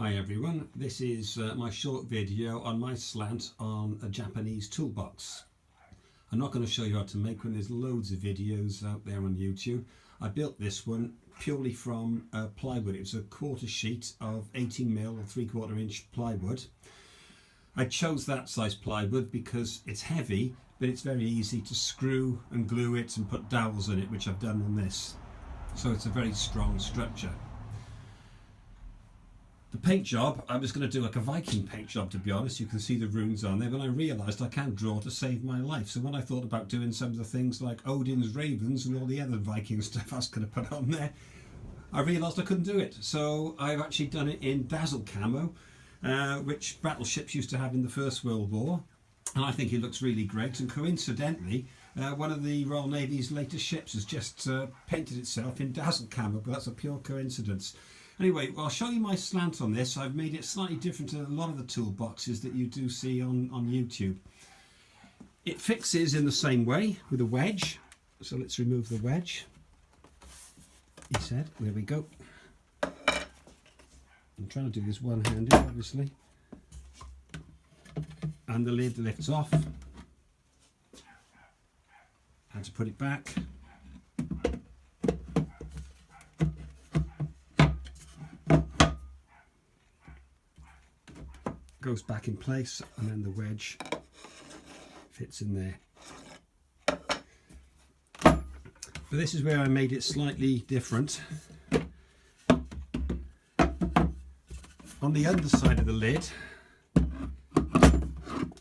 Hi everyone, this is my short video on my slant on a Japanese toolbox. I'm not going to show you how to make one, there's loads of videos out there on YouTube. I built this one purely from plywood. It was a quarter sheet of 18mm or 3/4 inch plywood. I chose that size plywood because it's heavy, but it's very easy to screw and glue it and put dowels in it, which I've done on this. So it's a very strong structure. The paint job, I was going to do like a Viking paint job, to be honest. You can see the runes on there, but I realised I can't draw to save my life. So when I thought about doing some of the things like Odin's ravens and all the other Viking stuff I was going to put on there, I realised I couldn't do it. So I've actually done it in dazzle camo, which battleships used to have in the First World War. And I think it looks really great. And coincidentally, one of the Royal Navy's latest ships has just painted itself in dazzle camo, but that's a pure coincidence. Anyway, I'll show you my slant on this. I've made it slightly different to a lot of the toolboxes that you do see on YouTube. It fixes in the same way with a wedge. So let's remove the wedge. He said, there we go. I'm trying to do this one-handed, obviously. And the lid lifts off. And to put it back. Goes back in place, and then the wedge fits in there. But this is where I made it slightly different. On the underside of the lid,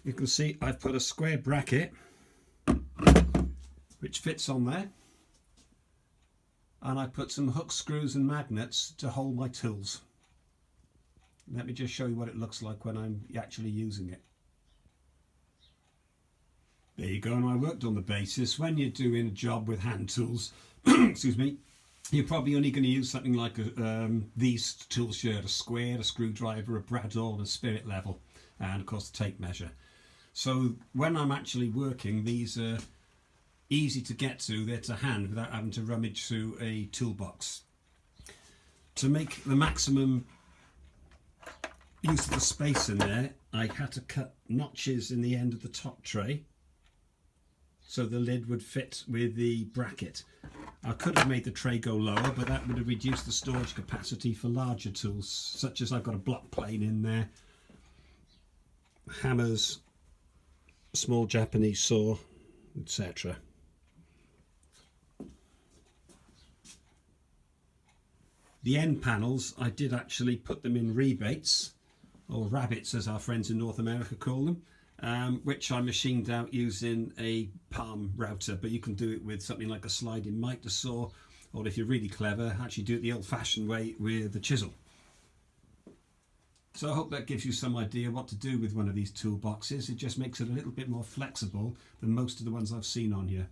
you can see I've put a square bracket which fits on there, and I put some hook screws and magnets to hold my tools. Let me just show you what it looks like when I'm actually using it. There you go, and I worked on the basis when you're doing a job with hand tools, excuse me, you're probably only going to use something like these tools here, a square, a screwdriver, a bradawl, a spirit level, and of course the tape measure. So when I'm actually working, these are easy to get to, they're to hand without having to rummage through a toolbox. To make the maximum use of the space in there, I had to cut notches in the end of the top tray so the lid would fit with the bracket. I could have made the tray go lower, but that would have reduced the storage capacity for larger tools, such as I've got a block plane in there, hammers, small Japanese saw, etc. The end panels, I did actually put them in rebates, or rabbits as our friends in North America call them, which I machined out using a palm router, but you can do it with something like a sliding miter saw, or if you're really clever, actually do it the old-fashioned way with the chisel. So I hope that gives you some idea what to do with one of these toolboxes. It just makes it a little bit more flexible than most of the ones I've seen on here.